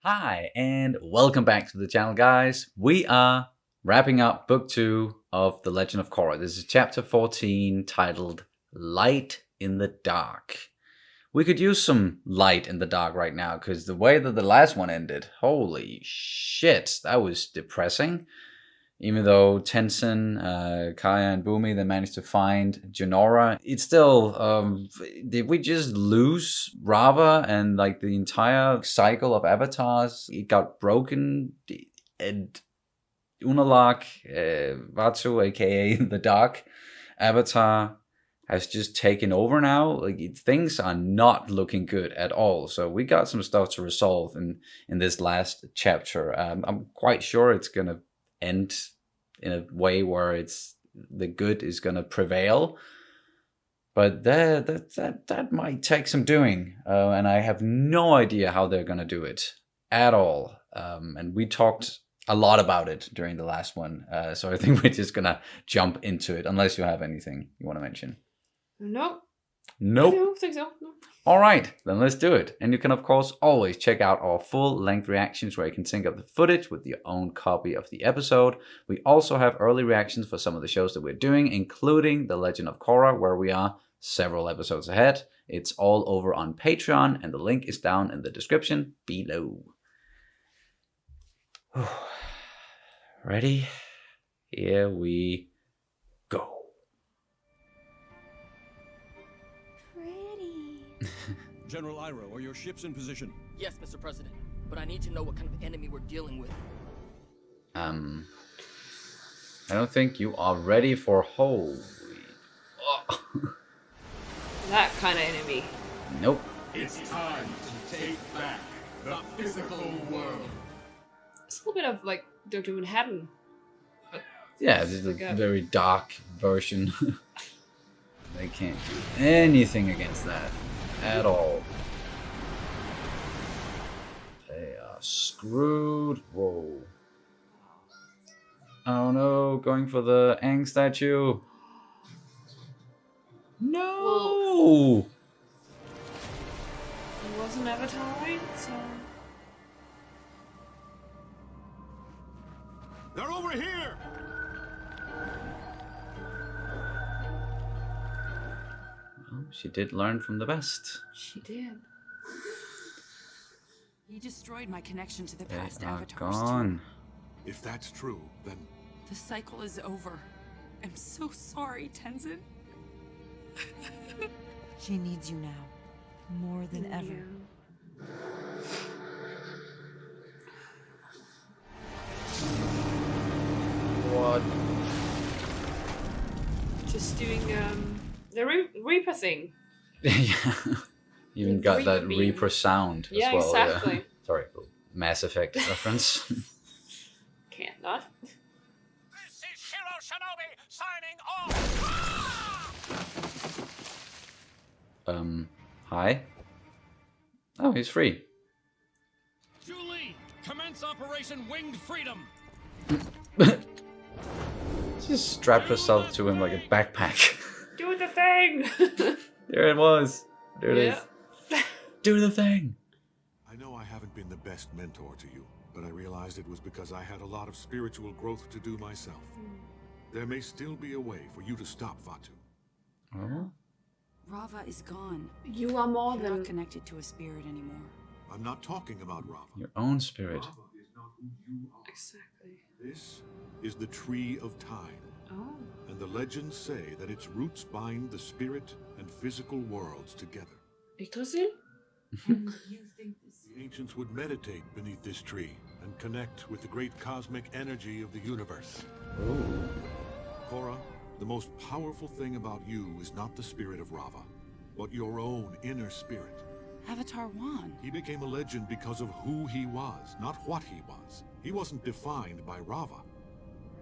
Hi, and welcome back to the channel, guys. We are wrapping up book 2 of The Legend of Korra. This is chapter 14, titled Light in the Dark. We could use some light in the dark right now, because the way that the last one ended, holy shit, that was depressing. Even though Tenzin, Kaya, and Bumi, they managed to find Jinora, it's still, did we just lose Rava and like the entire cycle of avatars? It got broken, and Unalak, Vaatu, aka the Dark Avatar, has just taken over now. Like, things are not looking good at all. So we got some stuff to resolve in this last chapter. I'm quite sure it's gonna end in a way where it's the good is gonna prevail, but that might take some doing, and I have no idea how they're gonna do it at all. And we talked a lot about it during the last one, so I think we're just gonna jump into it, unless you have anything you want to mention. Nope. Nope. I don't think so. No. Alright, then let's do it. And you can of course always check out our full length reactions where you can sync up the footage with your own copy of the episode. We also have early reactions for some of the shows that we're doing, including The Legend of Korra, where we are several episodes ahead. It's all over on Patreon, and the link is down in the description below. Ready? Here we go. General Iroh, are your ships in position? Yes, Mr. President, but I need to know what kind of enemy we're dealing with. I don't think you are ready for holy. That kind of enemy. Nope. It's time to take back the physical world. It's a little bit of like Dr. Manhattan. Yeah, this is Like a a- very dark version. They can't do anything against that at all. They are screwed. Whoa. Oh no, going for the Aang statue. No! It wasn't Avatar, right? So They're over here! Well, she did learn from the best. she did. He destroyed my connection to the They past are avatars. gone. If that's true, then The cycle is over. I'm so sorry, Tenzin. She needs you now, more than ever. What? Just doing the Reaper thing. Yeah. Even got Reaper that beam. Reaper sound as Yeah, well. exactly. Yeah. Sorry, Mass Effect reference. Can't not. This is Shiro Shinobi signing off! Hi? Oh, he's free. Julie, commence Operation Winged Freedom! Just strapped herself to him like a backpack. Do the thing! There it was. There it is. Yeah. Do the thing. I know I haven't been the best mentor to you, but I realized it was because I had a lot of spiritual growth to do myself. There may still be a way for you to stop Vaatu. Oh? Rava is gone. You are more You're than not connected to a spirit anymore. I'm not talking about Rava. Your own spirit. Rava is not who you are. exactly. This is the Tree of Time, Oh. and the legends say that its roots bind the spirit and physical worlds together. Yggdrasil? The ancients would meditate beneath this tree and connect with the great cosmic energy of the universe. Ooh. Korra, the most powerful thing about you is not the spirit of Rava, but your own inner spirit. Avatar won. He became a legend because of who he was, not what he was. He wasn't defined by Rava,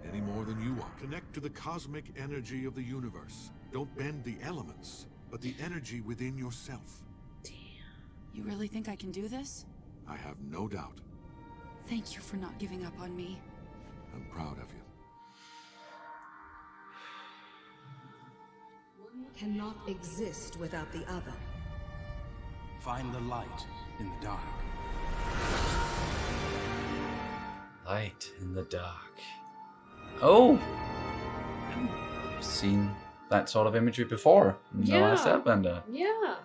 any more than you are. Connect to the cosmic energy of the universe. Don't bend the elements, but the energy within yourself. You really think I can do this? I have no doubt. Thank you for not giving up on me. I'm proud of you. One cannot exist without the other. Find the light in the dark. Light in the dark. Oh! I've seen that sort of imagery before in the last Airbender. Yeah.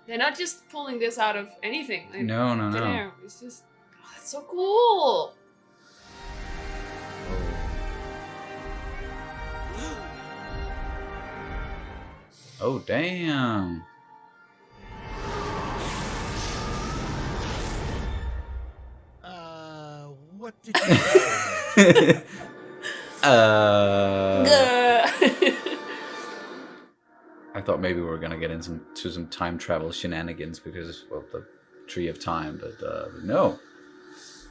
They're not just pulling this out of anything. Like, No. thin air. It's just, oh, it's so cool. Oh, damn. What did you say? I thought maybe we were gonna get into some time travel shenanigans because of the Tree of Time, but no.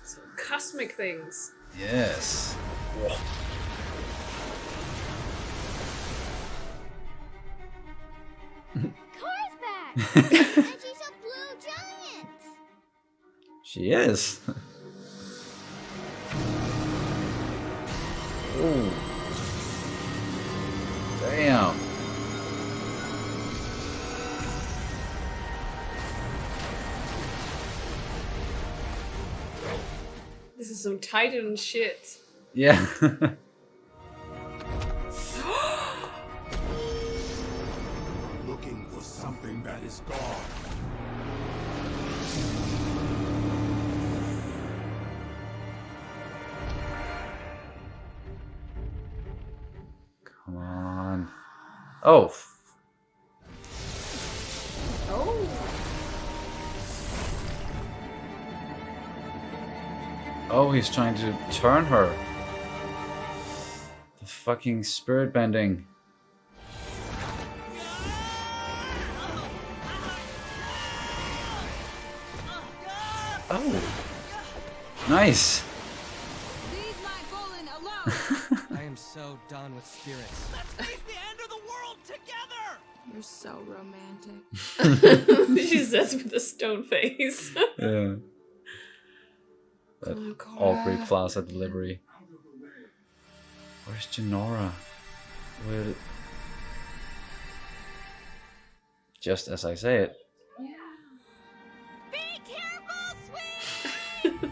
Some cosmic things. Yes. Whoa. Korra's back! And she's a blue giant! She is. Oh. Damn. This is some Titan shit. Yeah. Looking for something that is gone. Come on. Oh. Oh. Oh, he's trying to turn her. The fucking spirit bending. Oh. Nice. Leave my Golan alone! I am so done with spirits. Let's face the end of the world together! You're so romantic. She says with a stone face. Yeah. That Aubrey Plaza delivery. Where's Jinora? Where? Just as I say it. Yeah. Be careful, sweet!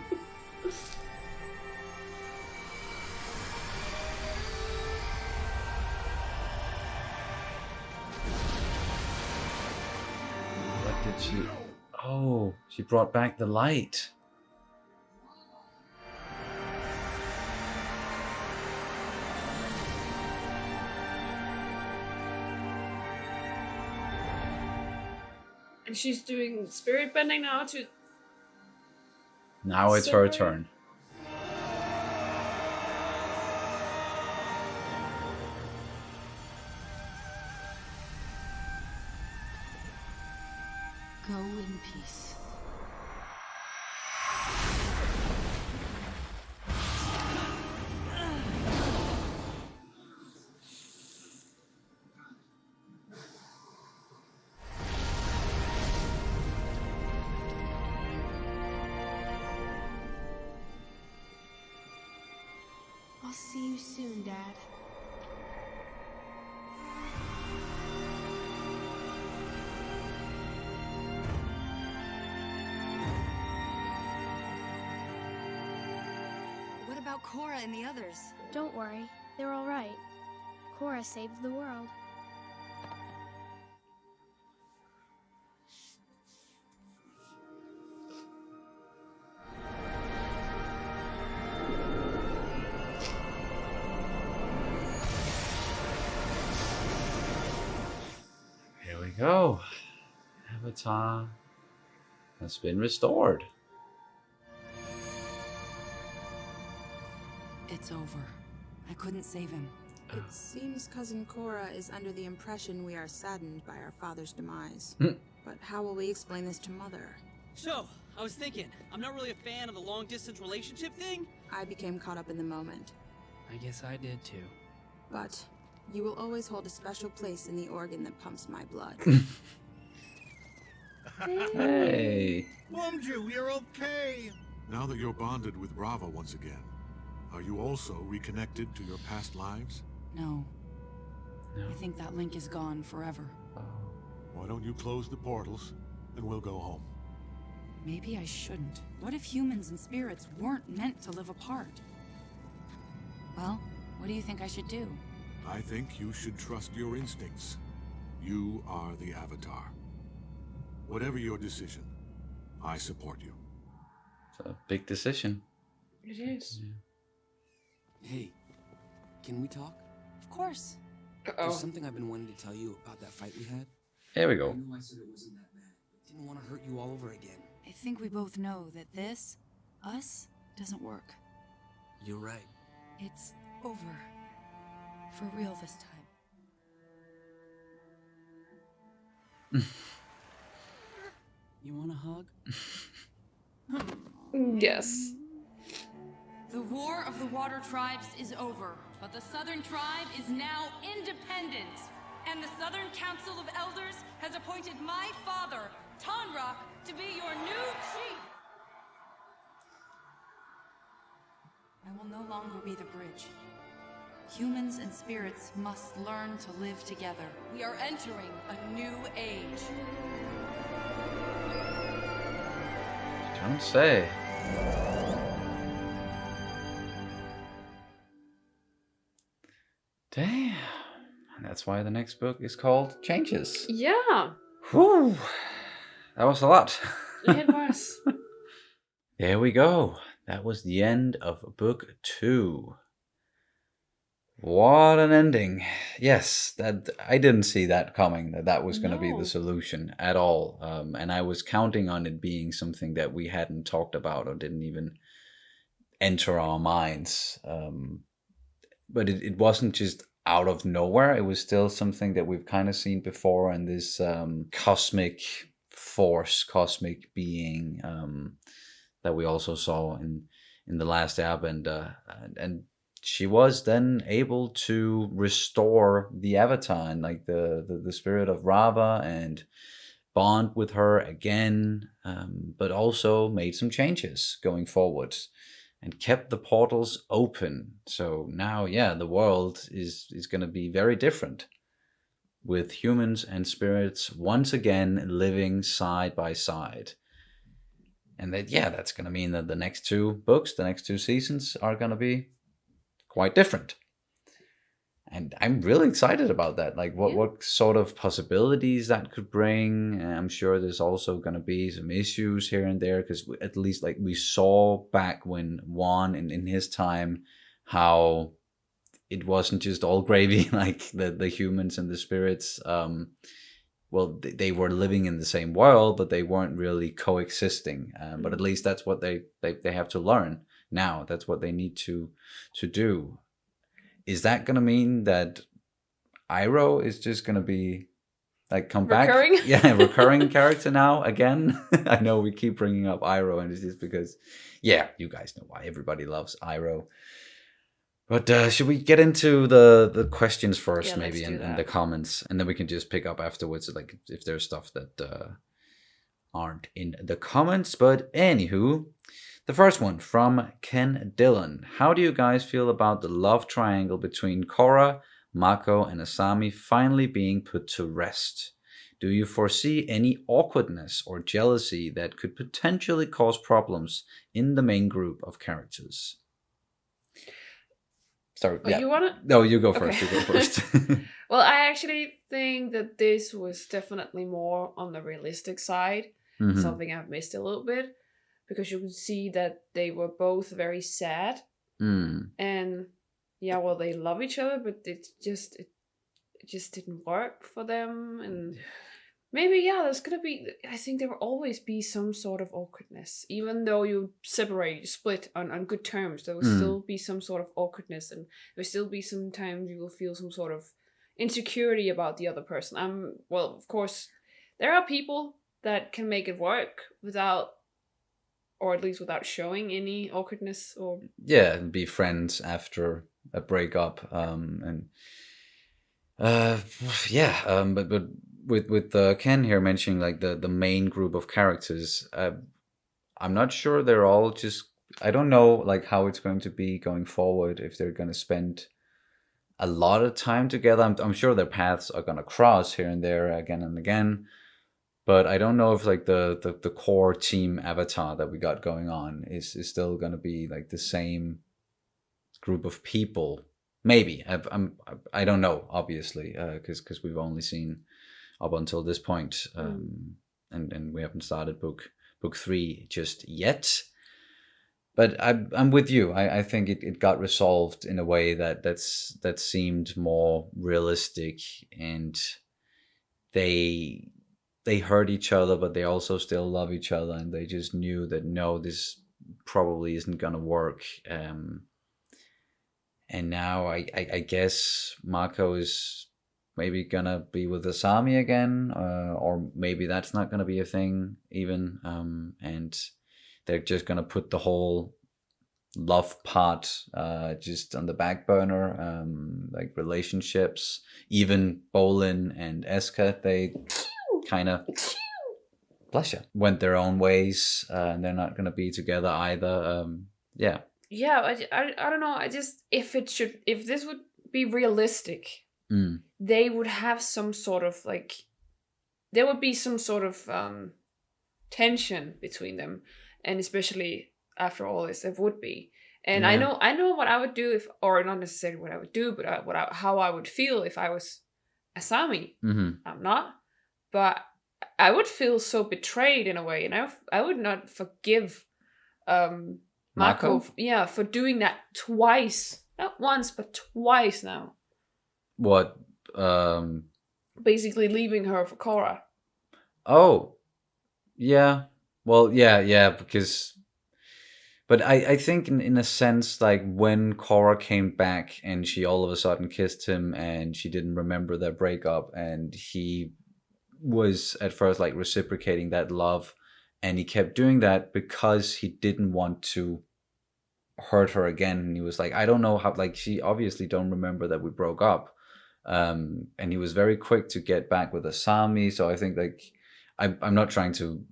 What did she? Oh, she brought back the light. And she's doing spirit bending now to... Now it's her Sorry. turn. Go in peace. I'll see you soon, Dad. What about Korra and the others? Don't worry, they're all right. Korra saved the world. Here we go. Avatar has been restored. It's over. I couldn't save him. It seems Cousin Korra is under the impression we are saddened by our father's demise. But how will we explain this to Mother? So, I was thinking, I'm not really a fan of the long-distance relationship thing. I became caught up in the moment. I guess I did too. But you will always hold a special place in the organ that pumps my blood. Hey. Momju, you're okay. Now that you're bonded with Rava once again, are you also reconnected to your past lives? No. No. I think that link is gone forever. Why don't you close the portals, and we'll go home. Maybe I shouldn't. What if humans and spirits weren't meant to live apart? Well, what do you think I should do? I think you should trust your instincts. You are the Avatar. Whatever your decision, I support you. It's a big decision. It is. Yeah. Hey, can we talk? Of course. There's something I've been wanting to tell you about that fight we had. Here we go. I know I said it wasn't that bad, but didn't want to hurt you all over again. I think we both know that this, us, doesn't work. You're right. It's over. For real this time. You want a hug? Yes. The War of the Water Tribes is over, but the Southern Tribe is now independent. And the Southern Council of Elders has appointed my father, Tonrock, to be your new chief. I will no longer be the bridge. Humans and spirits must learn to live together. We are entering a new age. Don't say. Damn. And that's why the next book is called Changes. Yeah. Whew. That was a lot. It was. There we go. That was the end of book 2. What an ending. Yes, that I didn't see that coming, that was going to be the solution at all. And I was counting on it being something that we hadn't talked about or didn't even enter our minds. But it wasn't just out of nowhere. It was still something that we've kind of seen before, and this cosmic force, cosmic being that we also saw in the last Airbender, and she was then able to restore the Avatar and like the spirit of Rava and bond with her again, but also made some changes going forward and kept the portals open. So now, yeah, the world is going to be very different, with humans and spirits once again living side by side. And that, yeah, that's going to mean that the next 2 books, the next 2 seasons are going to be quite different. And I'm really excited about that. Like what sort of possibilities that could bring. And I'm sure there's also going to be some issues here and there, because at least like we saw back when Juan in his time, how it wasn't just all gravy, like the humans and the spirits. Well, they were living in the same world, but they weren't really coexisting. But at least that's what they have to learn now. That's what they need to do. Is that going to mean that Iroh is just going to be like come recurring? Back? Yeah, recurring character now again. I know we keep bringing up Iroh, and it's just because, yeah, you guys know why everybody loves Iroh. But should we get into the questions first, maybe, and the comments, and then we can just pick up afterwards, like if there's stuff that aren't in the comments. But anywho, the first one from Ken Dillon. How do you guys feel about the love triangle between Korra, Mako, and Asami finally being put to rest? Do you foresee any awkwardness or jealousy that could potentially cause problems in the main group of characters? Sorry. Yeah. You want to? No, you go first. Okay. You go first. Well, I actually think that this was definitely more on the realistic side. Mm-hmm. Something I've missed a little bit, because you could see that they were both very sad. And yeah, well, they love each other, but it just didn't work for them. And maybe, yeah, there's gonna be, I think there will always be some sort of awkwardness. Even though you separate, you split on good terms, there will still be some sort of awkwardness, and there will still be sometimes you will feel some sort of insecurity about the other person. Well, of course, there are people that can make it work without, or at least without showing any awkwardness, or be friends after a breakup, but with Ken here mentioning like the main group of characters, I'm not sure they're all just, I don't know like how it's going to be going forward, if they're going to spend a lot of time together. I'm sure their paths are going to cross here and there again and again, But I don't know if like the core team avatar that we got going on is still gonna be like the same group of people. Maybe I don't know, obviously, because we've only seen up until this point, and we haven't started book 3 just yet. But I'm with you. I think it got resolved in a way that seemed more realistic, and they hurt each other, but they also still love each other, and they just knew that no, this probably isn't gonna work. And now I guess Mako is maybe gonna be with Asami again, or maybe that's not gonna be a thing even, and they're just gonna put the whole love part just on the back burner, like relationships. Even Bolin and Eska, they kind of went their own ways, and they're not gonna be together either. Yeah. Yeah, I don't know. I just if this would be realistic, they would have some sort of like, there would be some sort of tension between them, and especially after all this, there would be. And I know what I would do if, or not necessarily what I would do, but how I would feel if I was Asami. I'm not, but I would feel so betrayed in a way, and I would not forgive Mako, for doing that twice. Not once, but twice now. What? Basically leaving her for Korra. Oh. Yeah. Well, yeah, because... But I think in a sense, like when Korra came back and she all of a sudden kissed him and she didn't remember their breakup, and he was at first like reciprocating that love, and he kept doing that because he didn't want to hurt her again. And he was like, I don't know how, like, she obviously don't remember that we broke up. And he was very quick to get back with Asami. So I think like, I'm not trying to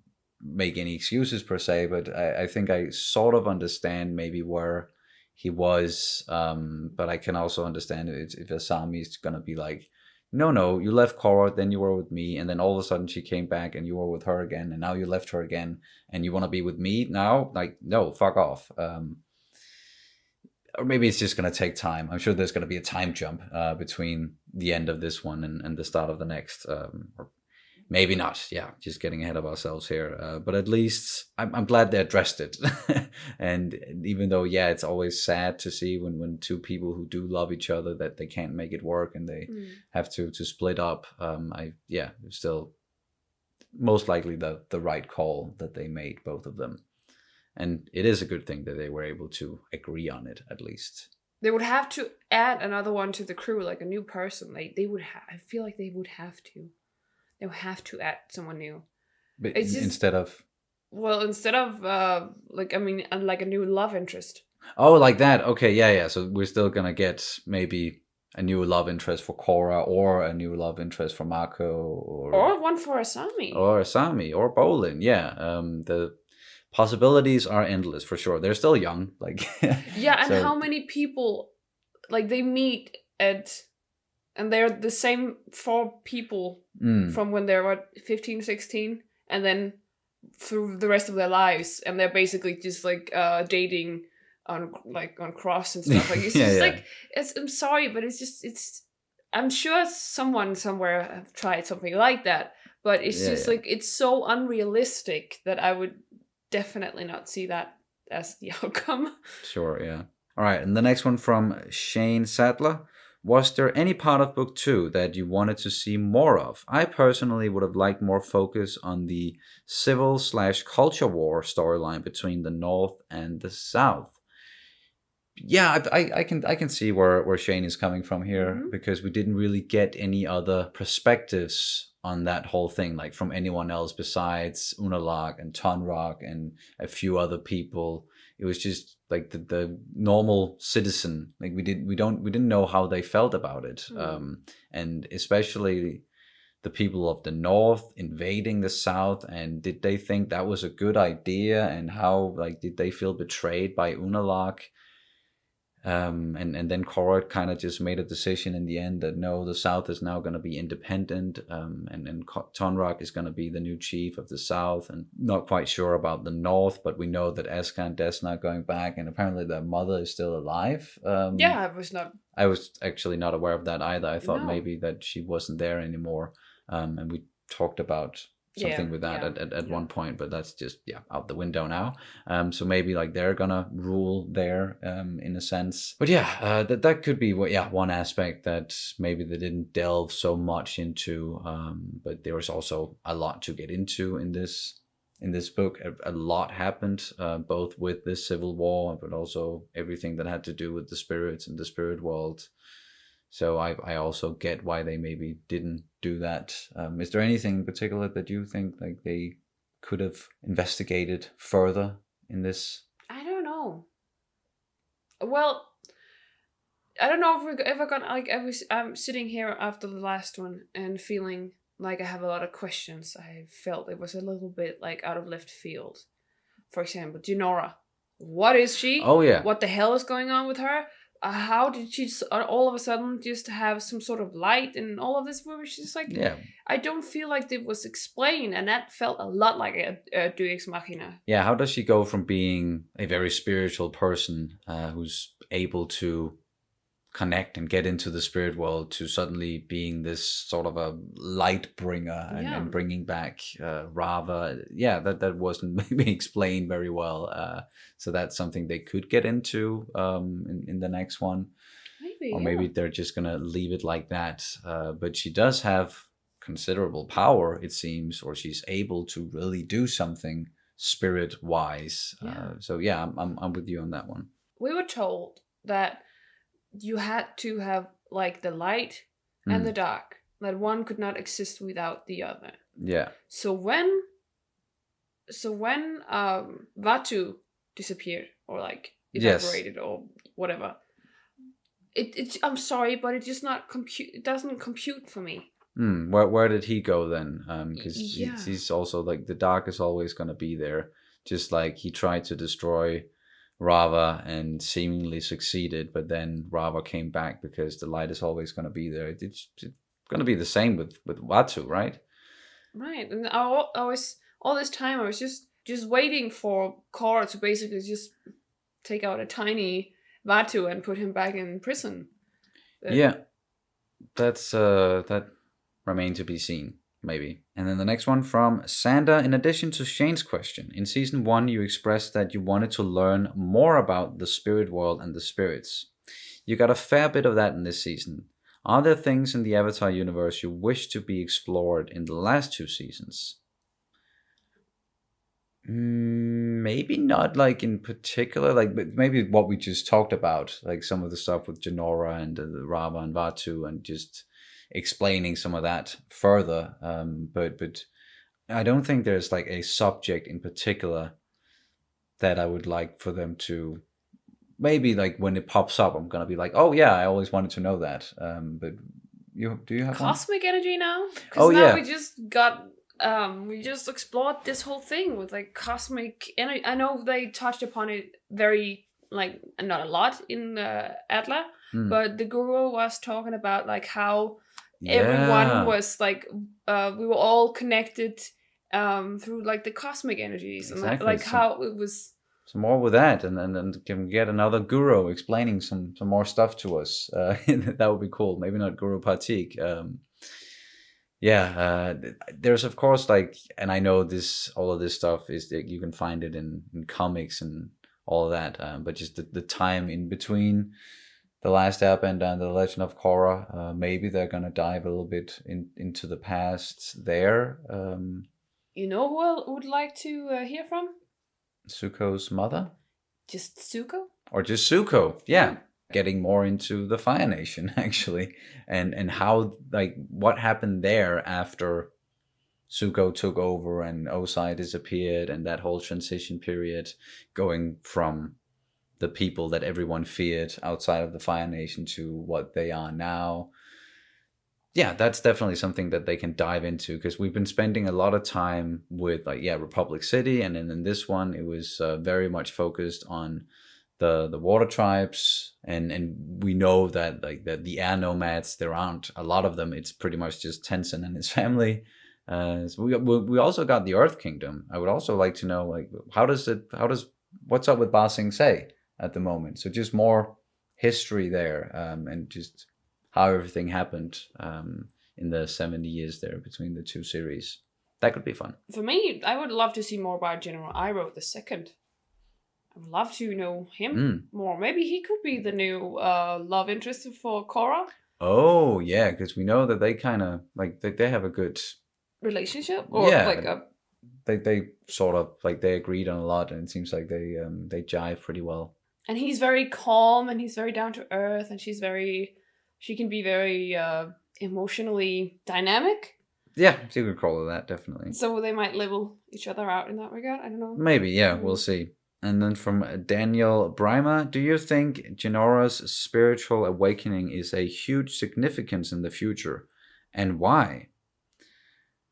make any excuses per se, but I think I sort of understand maybe where he was. But I can also understand if Asami is going to be like, no, you left Korra, then you were with me, and then all of a sudden she came back and you were with her again, and now you left her again, and you want to be with me now? Like, no, fuck off. Or maybe it's just going to take time. I'm sure there's going to be a time jump between the end of this one and the start of the next. Or maybe not. Yeah, just getting ahead of ourselves here. But at least I'm glad they addressed it. And even though, yeah, it's always sad to see when two people who do love each other, that they can't make it work and they have to split up. Still most likely the right call that they made, both of them. And it is a good thing that they were able to agree on it, at least. They would have to add another one to the crew, like a new person. Like they would I feel like they would have to. They would have to add someone new. But instead of like a new love interest. Oh, like that. Okay, yeah. So we're still gonna get maybe a new love interest for Korra, or a new love interest for Mako, or one for Asami. Or Bolin. Yeah. The possibilities are endless for sure. They're still young, like yeah. And how many people like they meet and they're the same 4 people from when they're 15, 16, and then through the rest of their lives, and they're basically just like dating on Cross and stuff. Like it's just like I'm sorry, but it's I'm sure someone somewhere have tried something like that, but it's just like it's so unrealistic that I would definitely not see that as the outcome. Sure, yeah. All right, and the next one from Shane Sadler. Was there any part of book 2 that you wanted to see more of? I personally would have liked more focus on the civil/culture war storyline between the North and the South. Yeah, I can see where Shane is coming from here, because we didn't really get any other perspectives on that whole thing, like from anyone else besides Unalaq and Tonraq and a few other people. It was just like the normal citizen. Like we didn't know how they felt about it, and especially the people of the North invading the South. And did they think that was a good idea? And how did they feel betrayed by Unalaq? And then Korra kind of just made a decision in the end that no, the South is now going to be independent, and Tonraq is going to be the new chief of the South, and not quite sure about the North, but we know that Eska and Desna are going back, and apparently their mother is still alive. I was actually not aware of that either. I thought maybe that she wasn't there anymore, and we talked about something with that at one point, but that's just out the window now. So maybe like they're gonna rule there in a sense. But that could be one aspect that maybe they didn't delve so much into. But there was also a lot to get into in this book. A lot happened, both with this civil war, but also everything that had to do with the spirits and the spirit world. So I also get why they maybe didn't do that. Is there anything in particular that you think like they could have investigated further in this? I don't know. Well, I don't know if we're ever gonna like. I'm sitting here after the last one and feeling like I have a lot of questions. I felt it was a little bit like out of left field. For example, Jinora. What is she? Oh yeah. What the hell is going on with her? How did she all of a sudden just have some sort of light in all of this movie? She's like, I don't feel like it was explained, and that felt a lot like a Deus Machina. Yeah, how does she go from being a very spiritual person who's able to connect and get into the spirit world to suddenly being this sort of a light bringer and bringing back Rava? Yeah, that wasn't maybe explained very well. So that's something they could get into in the next one. Maybe, or maybe they're just going to leave it like that. But she does have considerable power, it seems, or she's able to really do something spirit-wise. So yeah, I'm with you on that one. We were told that you had to have like the light and the dark, that one could not exist without the other. Yeah. So when Vaatu disappeared or like evaporated or whatever, it I'm sorry, but it just not compute. It doesn't compute for me. Where did he go then? Because he's also like the dark is always going to be there. Just like he tried to destroy Rava and seemingly succeeded, but then Rava came back because the light is always going to be there. It's going to be the same with Vaatu, right? Right, and I was all this time I was just waiting for Korra to basically just take out a tiny Vaatu and put him back in prison. That's that remains to be seen. Maybe. And then the next one from Sander. In addition to Shane's question, in season 1 you expressed that you wanted to learn more about the spirit world and the spirits. You got a fair bit of that in this season. Are there things in the Avatar universe you wish to be explored in the last 2 seasons? Maybe not like in particular, like but maybe what we just talked about, like some of the stuff with Jinora and the Rava and Vaatu, and just explaining some of that further, but I don't think there's like a subject in particular that I would like for them to, maybe like when it pops up I'm gonna be like, oh yeah, I always wanted to know that. But do you have cosmic energy now? We just got we just explored this whole thing with like cosmic energy. I know they touched upon it very like not a lot in Atla, but the guru was talking about like how everyone was like we were all connected through like the cosmic energies. Exactly. And like how it was. So more with that, and can get another guru explaining some more stuff to us. That would be cool. Maybe not Guru Patik. There's of course like, and I know all of this stuff is that you can find it in comics and all of that, but just the time in between The Last Airbender and The Legend of Korra, maybe they're gonna dive a little bit into the past there. You know who I would like to hear from? Zuko's mother? Just Zuko? Or just Zuko, yeah. Getting more into the Fire Nation, actually. And how, like, what happened there after Zuko took over and Osai disappeared, and that whole transition period, going from the people that everyone feared outside of the Fire Nation to what they are now. Yeah, that's definitely something that they can dive into, because we've been spending a lot of time with Republic City, and then in this one it was very much focused on the water tribes, and we know that like the air nomads, there aren't a lot of them. It's pretty much just Tenzin and his family. So we also got the Earth Kingdom. I would also like to know, like, what's up with Ba Sing Se at the moment? So just more history there, and just how everything happened in the 70 years there between the two series. That could be fun. For me, I would love to see more about General Iroh II. I would love to know him more. Maybe he could be the new love interest for Korra. Oh yeah, because we know that they kind of like they have a good relationship, or like a. They sort of like they agreed on a lot, and it seems like they jive pretty well. And he's very calm, and he's very down to earth, and she can be very emotionally dynamic. Yeah, you could call it that, definitely. So they might level each other out in that regard. I don't know. Maybe, yeah, we'll see. And then from Daniel Breimer, do you think Jinora's spiritual awakening is a huge significance in the future? And why?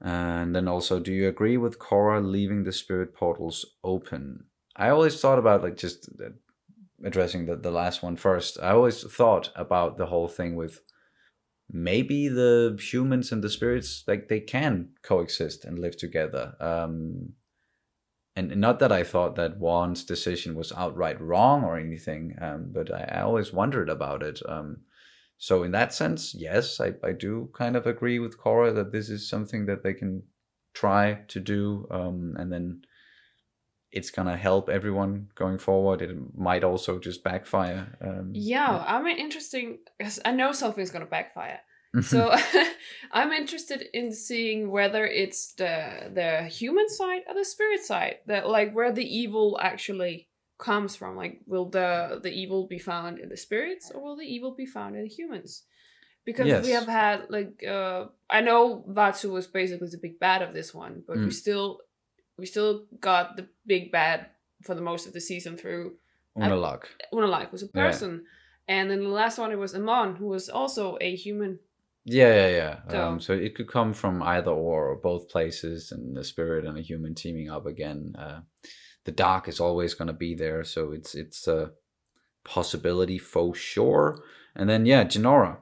And then also, do you agree with Korra leaving the spirit portals open? I always thought about, like, just addressing the last one first. I always thought about the whole thing with maybe the humans and the spirits, like, they can coexist and live together. And not that I thought that Juan's decision was outright wrong or anything, but I always wondered about it. So in that sense, yes, I do kind of agree with Korra that this is something that they can try to do, and then it's gonna help everyone going forward. It might also just backfire. I'm interesting, because I know something's gonna backfire. So I'm interested in seeing whether it's the human side or the spirit side, that like where the evil actually comes from. Like, will the evil be found in the spirits, or will the evil be found in the humans? Because we have had like I know Vaatu was basically the big bad of this one, but we still got the big bad for the most of the season through Unalaq. Unalaq was a person, and then the last one it was Amon, who was also a human. Yeah. So it could come from either or both places, and the spirit and a human teaming up again. The dark is always going to be there, so it's a possibility for sure. And then Jinora,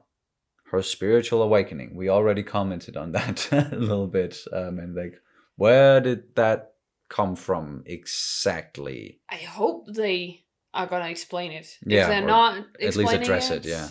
her spiritual awakening. We already commented on that a little bit, and like, where did that come from exactly? I hope they are gonna explain it. Yeah, if they're not at least address it. Yeah.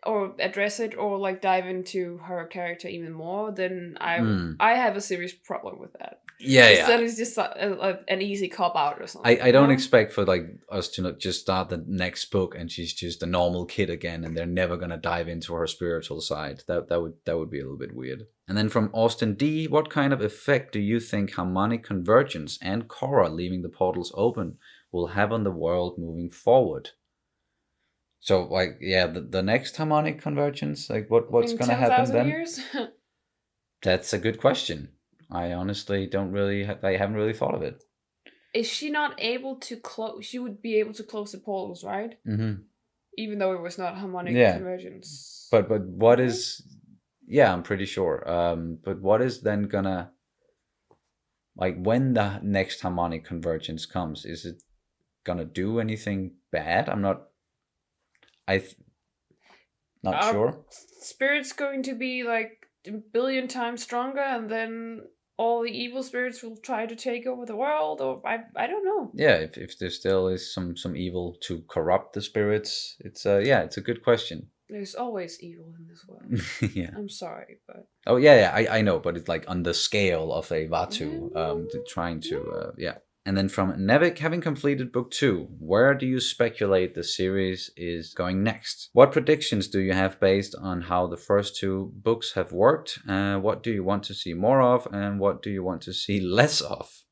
Or address it, or like dive into her character even more, then I have a serious problem with that. Yeah. That is just an easy cop out or something. I don't expect for like us to not just start the next book and she's just a normal kid again, and they're never gonna dive into her spiritual side. That would be a little bit weird. And then from Austin D, what kind of effect do you think harmonic convergence and Korra leaving the portals open will have on the world moving forward? So, like, the next harmonic convergence, like, what's going to happen then? Years? That's a good question. I honestly I haven't really thought of it. Is she not able to close? She would be able to close the portals, right? Mm-hmm. Even though it was not harmonic convergence. But what is? Yeah, I'm pretty sure. But what is then gonna, like, when the next harmonic convergence comes? Is it gonna do anything bad? I'm not. Not sure. Spirit's going to be like a billion times stronger, and then all the evil spirits will try to take over the world, or I don't know. Yeah, if there still is some evil to corrupt the spirits, it's a good question. There's always evil in this world. Yeah. I'm sorry, but. Oh yeah, I know, but it's like on the scale of a Vaatu, trying to And then from Nevik, having completed book 2, where do you speculate the series is going next? What predictions do you have based on how the first 2 books have worked? What do you want to see more of, and what do you want to see less of?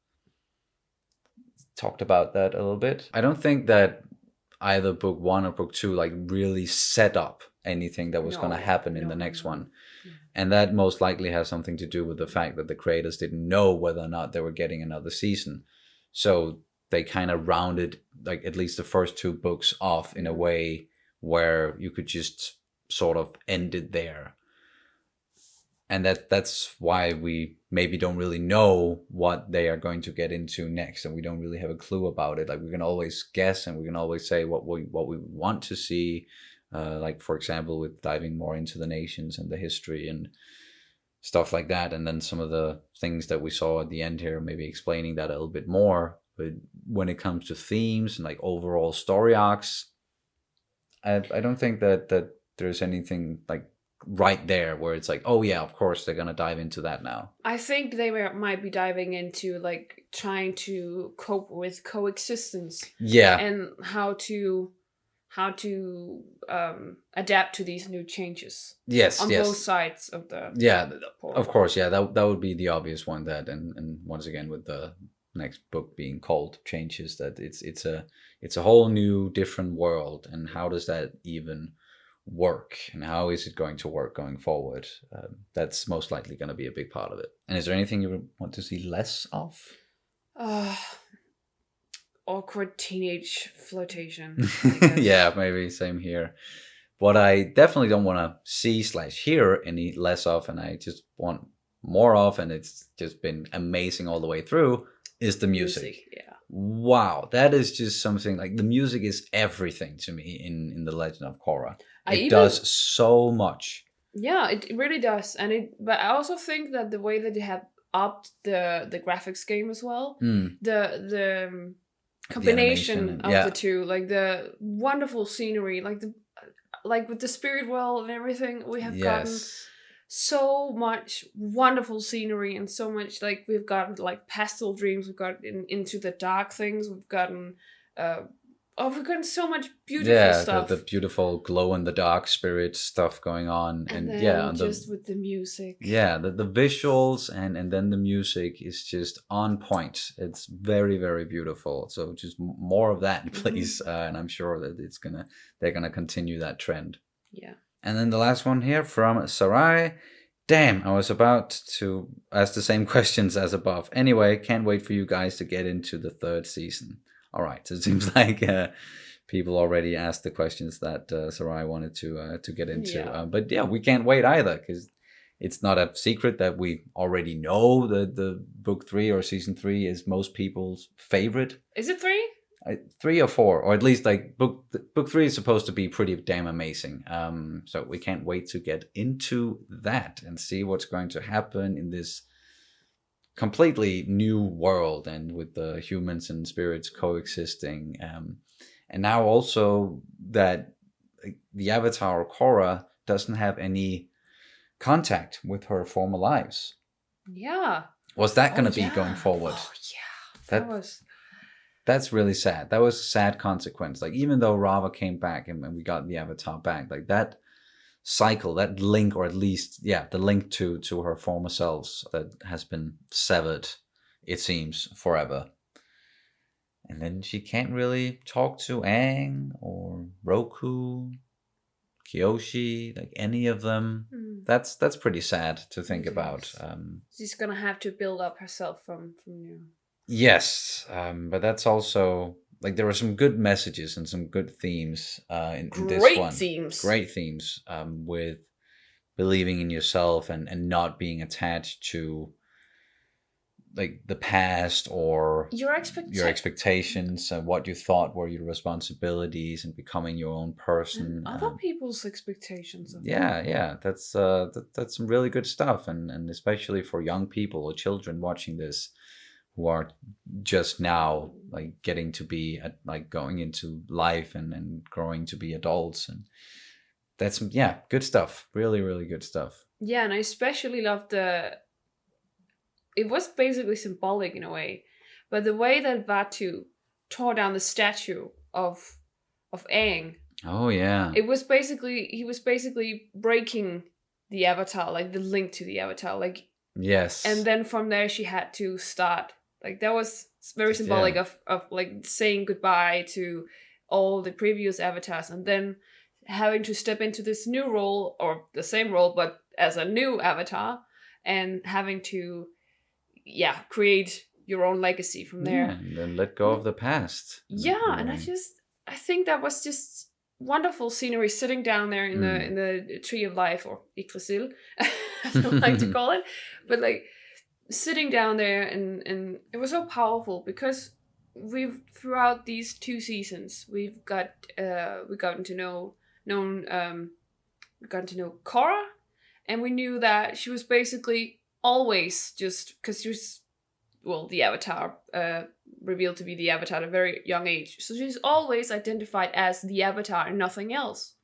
Talked about that a little bit. I don't think that either book 1 or book 2 like really set up anything that was going to happen in the next one. And that most likely has something to do with the fact that the creators didn't know whether or not they were getting another season. So they kind of rounded, like, at least the first 2 books off in a way where you could just sort of end it there. And that's why we maybe don't really know what they are going to get into next, and we don't really have a clue about it. Like we can always guess, and we can always say what we want to see. Like for example, with diving more into the nations and the history and stuff like that, and then some of the things that we saw at the end here, maybe explaining that a little bit more. But when it comes to themes and like overall story arcs, I don't think that there's anything like right there where it's like, oh yeah, of course they're gonna dive into that now. I think they might be diving into like trying to cope with coexistence. Yeah. And how to adapt to these new changes. Yes, on yes. both sides of the of course, yeah, that would be the obvious one. That and once again with the next book being called Changes, that it's a whole new different world, and how does that even work, and how is it going to work going forward? That's most likely going to be a big part of it. And is there anything you would want to see less of? Awkward teenage flirtation. Yeah, maybe same here. What I definitely don't want to see / hear any less of, and I just want more of, and it's just been amazing all the way through, is the music. Yeah. Wow, that is just something. Like the music is everything to me in the Legend of Korra. It does so much. Yeah, it really does, but I also think that the way that they have upped the graphics game as well, the combination of the two, like the wonderful scenery, like with the spirit world and everything, we have gotten so much wonderful scenery, and so much, like we've gotten like pastel dreams, we've gotten into the dark things, we've gotten we've gotten so much beautiful stuff. The beautiful glow in the dark spirit stuff going on, and then just with the music. Yeah, the visuals and then the music is just on point. It's very, very beautiful. So just more of that, please. And I'm sure that they're gonna continue that trend. Yeah. And then the last one here from Sarai. Damn, I was about to ask the same questions as above. Anyway, can't wait for you guys to get into the 3rd season. All right, so it seems like people already asked the questions that Sarai wanted to get into. Yeah. But yeah, we can't wait either, because it's not a secret that we already know that the book 3 or season 3 is most people's favorite. Is it 3? 3 or 4, or at least like book 3 is supposed to be pretty damn amazing. So we can't wait to get into that and see what's going to happen in this completely new world, and with the humans and spirits coexisting, and now also that the avatar Korra doesn't have any contact with her former lives. Yeah. What's that going to be going forward? Oh yeah, that's really sad. That was a sad consequence. Like even though Rava came back and we got the avatar back, like that cycle, that link, or at least the link to her former selves, that has been severed, it seems, forever. And then she can't really talk to Aang or Roku, Kyoshi, like any of them. That's pretty sad to think about. She's gonna have to build up herself from new. Yes, but that's also, like, there are some good messages and some good themes in this one. Great themes with believing in yourself and not being attached to like the past or your expectations and what you thought were your responsibilities, and becoming your own person. And other people's expectations of that's some really good stuff, and especially for young people or children watching this, who are just now like getting to be like going into life and growing to be adults. And that's good stuff. Really, really good stuff. Yeah, and I especially love it was basically symbolic in a way, but the way that Vaatu tore down the statue of Aang. Oh yeah. He was basically breaking the avatar, like the link to the avatar, like. Yes. And then from there she had to start. Like that was very symbolic of like saying goodbye to all the previous avatars, and then having to step into this new role, or the same role but as a new avatar, and having to create your own legacy from there. And then let go of the past. And I think that was just wonderful scenery, sitting down there in the tree of life, or Yggdrasil, I don't like to call it, but like sitting down there, and it was so powerful because throughout these 2 seasons we've gotten to know Korra, and we knew that she was basically always just because she was, well, the Avatar, revealed to be the Avatar at a very young age, so she's always identified as the Avatar and nothing else.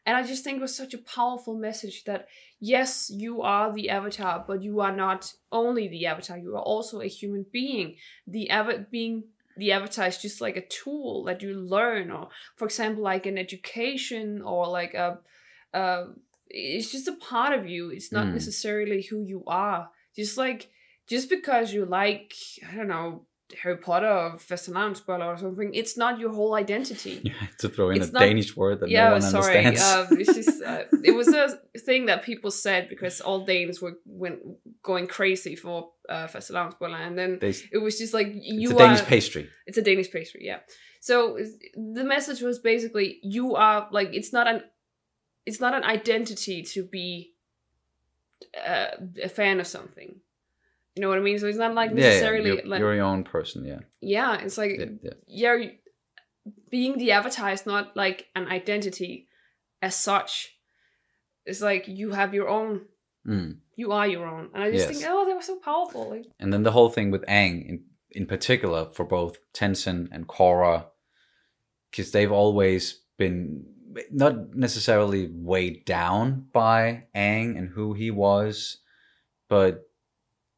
And I just think it was such a powerful message that, yes, you are the Avatar, but you are not only the Avatar, you are also a human being. Being the Avatar is just like a tool that you learn, or, for example, like an education, or like it's just a part of you. It's not necessarily who you are. Just because you like, I don't know, Harry Potter or Fastelavnsboller or something, it's not your whole identity. You had to throw in Danish word that no one understands. understands. It's just, it was a thing that people said because all Danes were going crazy for Fastelavnsboller, and then it was just like, it's a Danish pastry. It's a Danish pastry, yeah. So the message was basically, you are like, it's not an identity to be a fan of something. You know what I mean? So it's not like necessarily... You're your own person, yeah. Yeah, it's like... being the Avatar is not like an identity as such. It's like you have your own. You are your own. And I just think, oh, they were so powerful. Like... And then the whole thing with Aang, in particular, for both Tenzin and Korra, because they've always been not necessarily weighed down by Aang and who he was, but...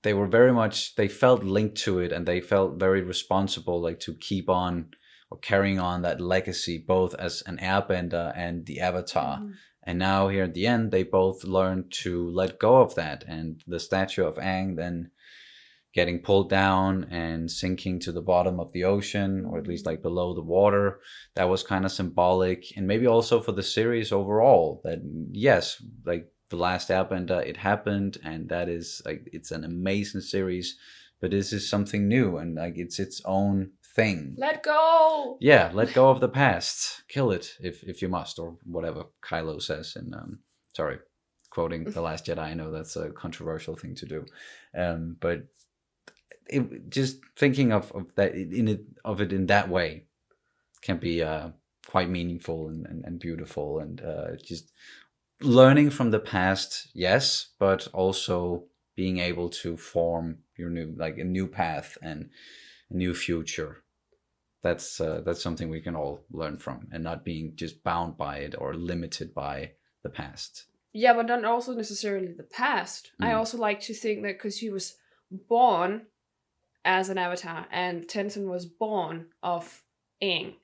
they were very much, they felt linked to it, and they felt very responsible, like, to keep on or carrying on that legacy, both as an airbender and the Avatar. And now here at the end, they both learned to let go of that, and the statue of Aang then getting pulled down and sinking to the bottom of the ocean, or at least like below the water, that was kind of symbolic. And maybe also for the series overall, that yes, like, The Last Airbender, it happened, and that is like, it's an amazing series, but this is something new, and like, it's its own thing. Let go. Yeah, let go of the past. Kill it if you must, or whatever Kylo says. And sorry, quoting The Last Jedi. I know that's a controversial thing to do, but just thinking of that in that way can be quite meaningful and beautiful, and just. Learning from the past, yes, but also being able to form your a new path and a new future. That's something we can all learn from, and not being just bound by it or limited by the past. Yeah, but not also necessarily the past. I also like to think that because he was born as an Avatar, and Tenzin was born of Aang.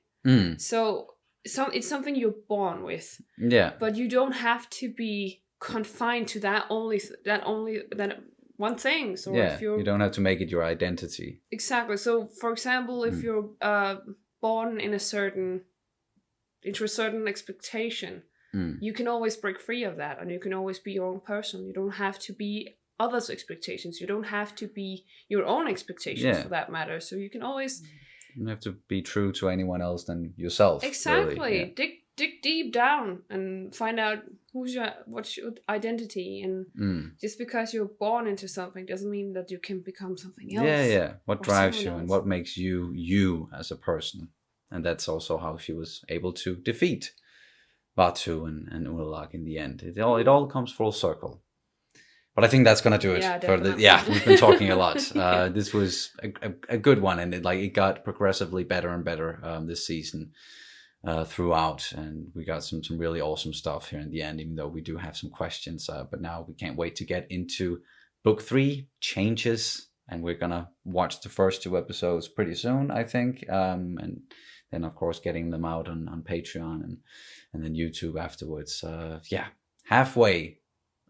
So it's something you're born with. Yeah. But you don't have to be confined to that one thing. So if you don't have to make it your identity. Exactly. So for example, if you're born into a certain expectation, you can always break free of that, and you can always be your own person. You don't have to be others' expectations. You don't have to be your own expectations for that matter. So you can always... You don't have to be true to anyone else than yourself. Exactly. Really. Yeah. Dig deep down and find out what's your identity. And just because you're born into something doesn't mean that you can become something else. Yeah. What drives you and what makes you as a person. And that's also how she was able to defeat Vaatu and Unalaq in the end. It all comes full circle. But I think that's gonna do it. We've been talking a lot. This was a good one, and it got progressively better and better this season throughout, and we got some really awesome stuff here in the end. Even though we do have some questions, but now we can't wait to get into book 3, Changes, and we're gonna watch the first 2 episodes pretty soon, I think, and then of course getting them out on Patreon and then YouTube afterwards. Halfway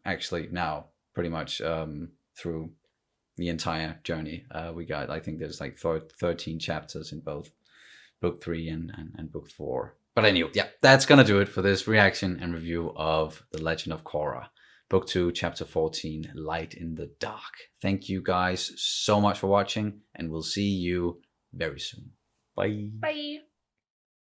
actually now. Pretty much through the entire journey. We got, I think there's like 13 chapters in both book 3 and book 4. But anyway, that's gonna do it for this reaction and review of The Legend of Korra. Book 2, chapter 14, Light in the Dark. Thank you guys so much for watching, and we'll see you very soon. Bye. Bye.